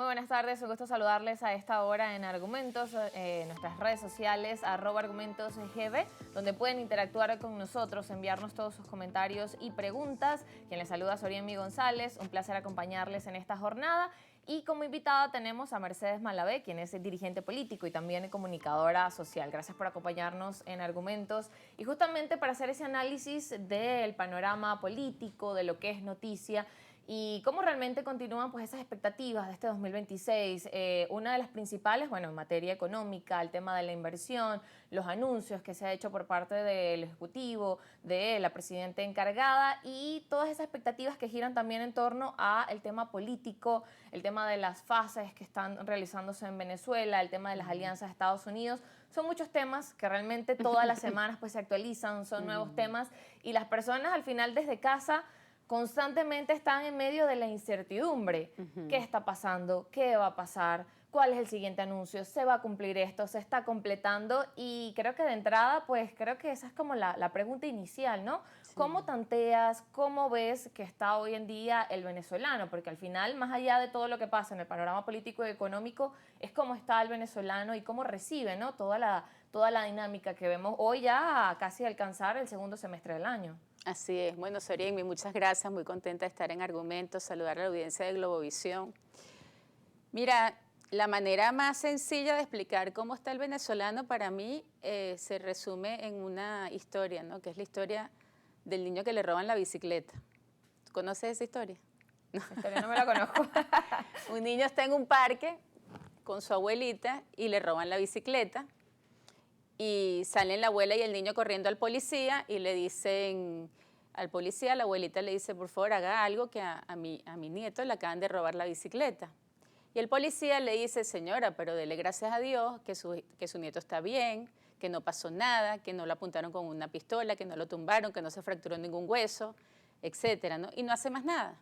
Muy buenas tardes, un gusto saludarles a esta hora en Argumentos, nuestras redes sociales, @argumentosgb, donde pueden interactuar con nosotros, enviarnos todos sus comentarios y preguntas. Quien les saluda, Soriemi González, un placer acompañarles en esta jornada. Y como invitada tenemos a Mercedes Malavé, quien es dirigente político y también comunicadora social. Gracias por acompañarnos en Argumentos y justamente para hacer ese análisis del panorama político, de lo que es noticia y cómo realmente continúan pues esas expectativas de este 2026. Una de las principales, bueno, en materia económica, el tema de la inversión, los anuncios que se ha hecho por parte del Ejecutivo, de la presidenta encargada y todas esas expectativas que giran también en torno al tema político, el tema de las fases que están realizándose en Venezuela, el tema de las alianzas de Estados Unidos. Son muchos temas que realmente todas las semanas pues se actualizan, son nuevos temas y las personas al final desde casa constantemente están en medio de la incertidumbre. ¿Qué está pasando? ¿Qué va a pasar? ¿Cuál es el siguiente anuncio? ¿Se va a cumplir esto? ¿Se está completando? Y creo que de entrada, pues creo que esa es como la pregunta inicial, ¿no? Sí. ¿Cómo tanteas, cómo ves que está hoy en día el venezolano? Porque al final, más allá de todo lo que pasa en el panorama político y económico, es cómo está el venezolano y cómo recibe, ¿no? Toda la dinámica que vemos hoy ya a casi alcanzar el segundo semestre del año. Así es. Bueno, Soriemi, muchas gracias, muy contenta de estar en Argumentos, saludar a la audiencia de Globovisión. Mira, la manera más sencilla de explicar cómo está el venezolano para mí se resume en una historia, ¿no? Que es la historia del niño que le roban la bicicleta. ¿Tú conoces esa historia? No. Esa historia no me la conozco. Un niño está en un parque con su abuelita y le roban la bicicleta. Y salen la abuela y el niño corriendo al policía y le dicen al policía, la abuelita le dice, por favor, haga algo que a mi nieto le acaban de robar la bicicleta. Y el policía le dice, señora, pero dele gracias a Dios que su nieto está bien, que no pasó nada, que no lo apuntaron con una pistola, que no lo tumbaron, que no se fracturó ningún hueso, etcétera, ¿no? Y no hace más nada.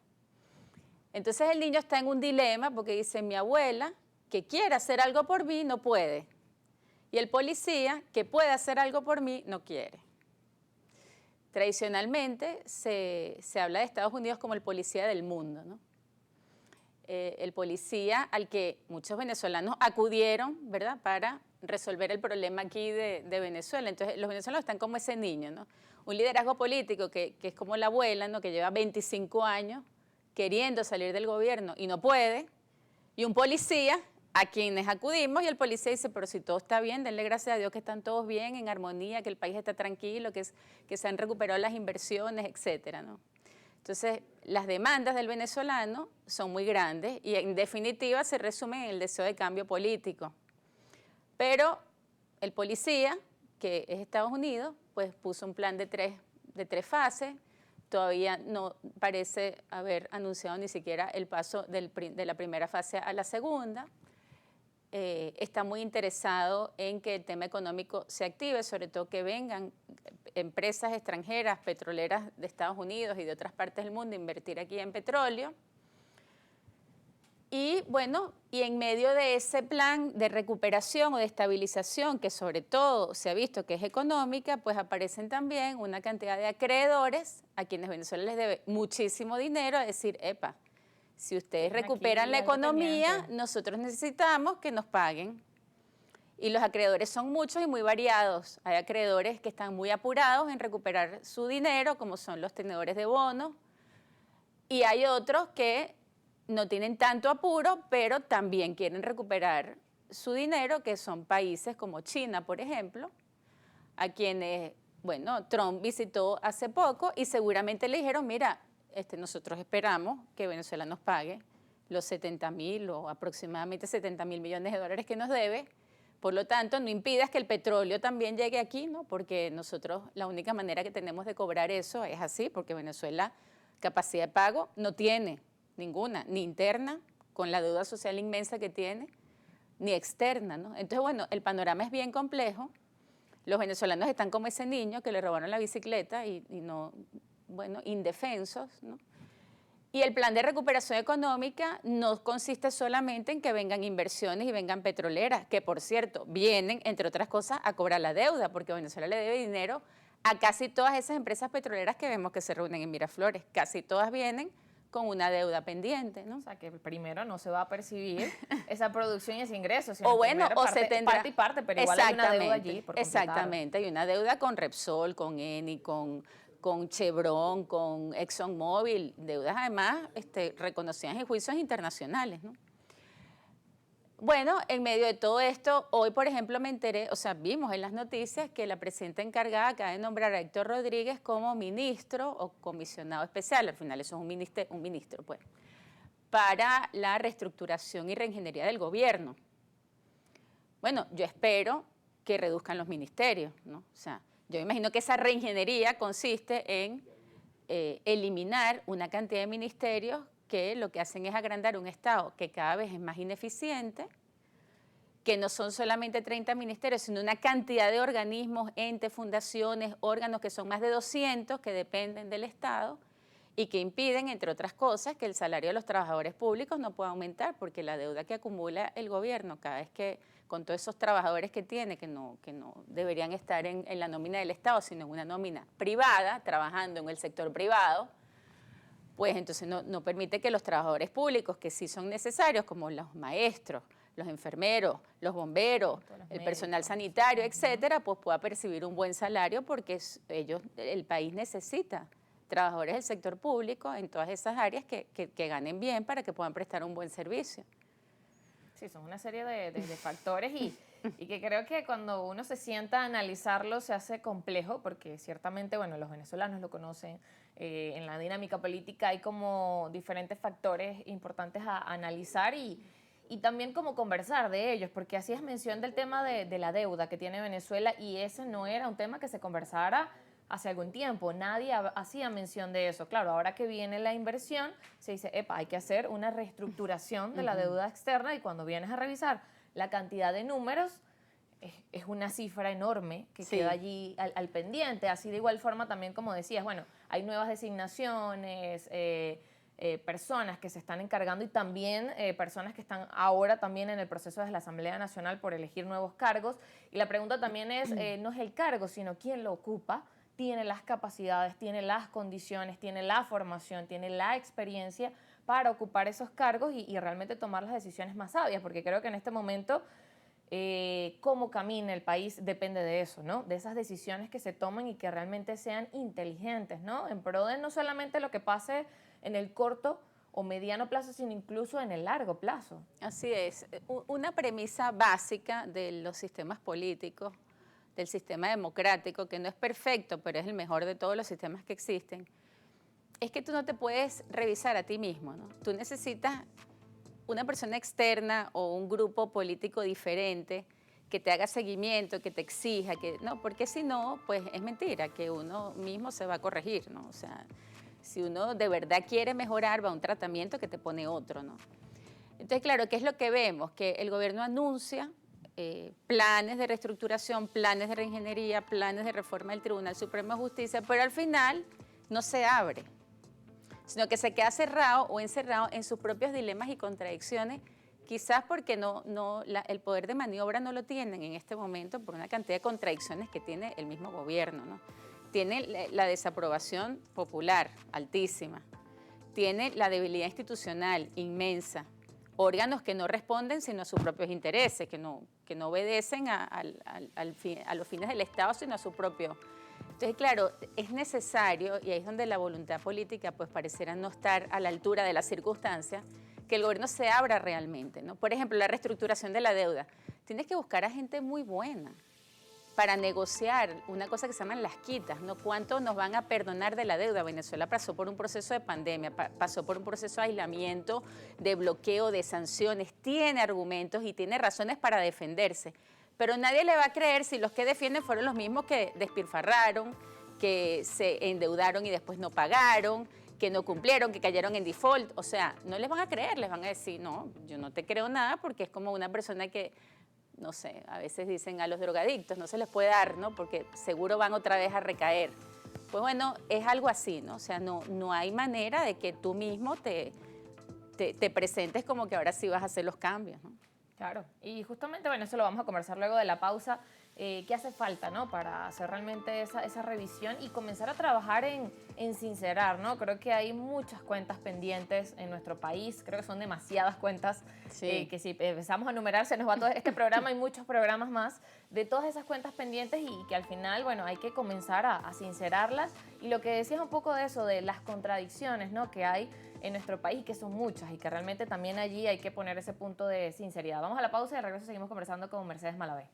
Entonces el niño está en un dilema porque dice, mi abuela, que quiere hacer algo por mí, no puede. Y el policía, que puede hacer algo por mí, no quiere. Tradicionalmente se habla de Estados Unidos como el policía del mundo, ¿no? El policía al que muchos venezolanos acudieron, ¿verdad?, para resolver el problema aquí de Venezuela. Entonces los venezolanos están como ese niño, ¿no? Un liderazgo político que es como la abuela, ¿no?, que lleva 25 años queriendo salir del gobierno y no puede, y un policía a quienes acudimos y el policía dice, pero si todo está bien, denle gracias a Dios que están todos bien, en armonía, que el país está tranquilo, que se han recuperado las inversiones, etcétera, ¿no? Entonces, las demandas del venezolano son muy grandes y en definitiva se resumen en el deseo de cambio político. Pero el policía, que es Estados Unidos, pues puso un plan de tres fases. Todavía no parece haber anunciado ni siquiera el paso de la primera fase a la segunda. Está muy interesado en que el tema económico se active, sobre todo que vengan empresas extranjeras, petroleras de Estados Unidos y de otras partes del mundo a invertir aquí en petróleo. Y bueno, y en medio de ese plan de recuperación o de estabilización, que sobre todo se ha visto que es económica, pues aparecen también una cantidad de acreedores a quienes Venezuela les debe muchísimo dinero, a decir, epa, si ustedes recuperan la economía, nosotros necesitamos que nos paguen. Y los acreedores son muchos y muy variados. Hay acreedores que están muy apurados en recuperar su dinero, como son los tenedores de bonos, y hay otros que no tienen tanto apuro, pero también quieren recuperar su dinero, que son países como China, por ejemplo, a quienes, bueno, Trump visitó hace poco y seguramente le dijeron, mira, nosotros esperamos que Venezuela nos pague los 70.000 o aproximadamente 70.000 millones de dólares que nos debe. Por lo tanto, no impidas que el petróleo también llegue aquí, ¿no? Porque nosotros la única manera que tenemos de cobrar eso es así, porque Venezuela capacidad de pago no tiene ninguna, ni interna, con la deuda social inmensa que tiene, ni externa, ¿no? Entonces, bueno, el panorama es bien complejo. Los venezolanos están como ese niño que le robaron la bicicleta y no, bueno, indefensos, ¿no? Y el plan de recuperación económica no consiste solamente en que vengan inversiones y vengan petroleras, que por cierto, vienen, entre otras cosas, a cobrar la deuda, porque Venezuela le debe dinero a casi todas esas empresas petroleras que vemos que se reúnen en Miraflores. Casi todas vienen con una deuda pendiente, ¿no? O sea, que primero no se va a percibir esa producción y ese ingreso, sino O bueno, o parte, se tendrá... parte y parte, pero igual hay una deuda allí por completar. Exactamente, hay una deuda con Repsol, con Eni, con Chevron, con ExxonMobil, deudas además reconocidas en juicios internacionales, ¿no? Bueno, en medio de todo esto, hoy, por ejemplo, me enteré, o sea, vimos en las noticias que la presidenta encargada acaba de nombrar a Héctor Rodríguez como ministro o comisionado especial, al final eso es un ministro, pues, para la reestructuración y reingeniería del gobierno. Bueno, yo espero que reduzcan los ministerios, ¿no? O sea, yo imagino que esa reingeniería consiste en eliminar una cantidad de ministerios que lo que hacen es agrandar un Estado que cada vez es más ineficiente, que no son solamente 30 ministerios, sino una cantidad de organismos, entes, fundaciones, órganos que son más de 200 que dependen del Estado y que impiden, entre otras cosas, que el salario de los trabajadores públicos no pueda aumentar, porque la deuda que acumula el gobierno cada vez que, con todos esos trabajadores que tiene, que no deberían estar en la nómina del Estado, sino en una nómina privada, trabajando en el sector privado, pues entonces no permite que los trabajadores públicos, que sí son necesarios, como los maestros, los enfermeros, los bomberos, el personal sanitario, etcétera, pues pueda percibir un buen salario porque el país necesita trabajadores del sector público en todas esas áreas que ganen bien para que puedan prestar un buen servicio. Sí, son una serie de factores y que creo que cuando uno se sienta a analizarlo se hace complejo porque ciertamente, bueno, los venezolanos lo conocen, en la dinámica política hay como diferentes factores importantes a analizar y también como conversar de ellos, porque hacías mención del tema de la deuda que tiene Venezuela y ese no era un tema que se conversara hace algún tiempo, nadie hacía mención de eso. Claro, ahora que viene la inversión, se dice, epa, hay que hacer una reestructuración de la deuda externa y cuando vienes a revisar la cantidad de números, es una cifra enorme que queda allí al pendiente. Así de igual forma también, como decías, bueno, hay nuevas designaciones, personas que se están encargando y también personas que están ahora también en el proceso de la Asamblea Nacional por elegir nuevos cargos. Y la pregunta también es, no es el cargo, sino quién lo ocupa, tiene las capacidades, tiene las condiciones, tiene la formación, tiene la experiencia para ocupar esos cargos y realmente tomar las decisiones más sabias, porque creo que en este momento cómo camina el país depende de eso, ¿no? De esas decisiones que se tomen y que realmente sean inteligentes, ¿no? En pro de no solamente lo que pase en el corto o mediano plazo, sino incluso en el largo plazo. Así es. Una premisa básica de los sistemas políticos, del sistema democrático, que no es perfecto, pero es el mejor de todos los sistemas que existen, es que tú no te puedes revisar a ti mismo, ¿no? Tú necesitas una persona externa o un grupo político diferente que te haga seguimiento, que te exija, porque si no, pues es mentira, que uno mismo se va a corregir, ¿no? O sea, si uno de verdad quiere mejorar, va a un tratamiento que te pone otro, ¿no? Entonces, claro, ¿qué es lo que vemos? Que el gobierno anuncia planes de reestructuración, planes de reingeniería, planes de reforma del Tribunal Supremo de Justicia, pero al final no se abre, sino que se queda cerrado o encerrado en sus propios dilemas y contradicciones, quizás porque el poder de maniobra no lo tienen en este momento por una cantidad de contradicciones que tiene el mismo gobierno, ¿no? Tiene la desaprobación popular altísima, tiene la debilidad institucional inmensa, órganos que no responden sino a sus propios intereses, que no obedecen a los fines del Estado, sino a su propio. Entonces, claro, es necesario, y ahí es donde la voluntad política pues pareciera no estar a la altura de las circunstancias, que el gobierno se abra realmente, ¿no? Por ejemplo, la reestructuración de la deuda. Tienes que buscar a gente muy buena para negociar una cosa que se llaman las quitas, ¿no? ¿Cuánto nos van a perdonar de la deuda? Venezuela pasó por un proceso de pandemia, pasó por un proceso de aislamiento, de bloqueo, de sanciones, tiene argumentos y tiene razones para defenderse, pero nadie le va a creer si los que defienden fueron los mismos que despilfarraron, que se endeudaron y después no pagaron, que no cumplieron, que cayeron en default. O sea, no les van a creer, les van a decir, no, yo no te creo nada porque es como una persona que, no sé, a veces dicen a los drogadictos, no se les puede dar, ¿no? Porque seguro van otra vez a recaer. Pues bueno, es algo así, ¿no? O sea, no hay manera de que tú mismo te presentes como que ahora sí vas a hacer los cambios, ¿no? Claro, y justamente, bueno, eso lo vamos a conversar luego de la pausa. qué hace falta, ¿no? Para hacer realmente esa revisión y comenzar a trabajar en sincerar, ¿no? Creo que hay muchas cuentas pendientes en nuestro país, creo que son demasiadas cuentas, Sí. que si empezamos a numerar se nos va todo este programa y muchos programas más de todas esas cuentas pendientes y que al final, bueno, hay que comenzar a sincerarlas. Y lo que decías un poco de eso, de las contradicciones, ¿no? Que hay en nuestro país, que son muchas y que realmente también allí hay que poner ese punto de sinceridad. Vamos a la pausa y de regreso seguimos conversando con Mercedes Malavé.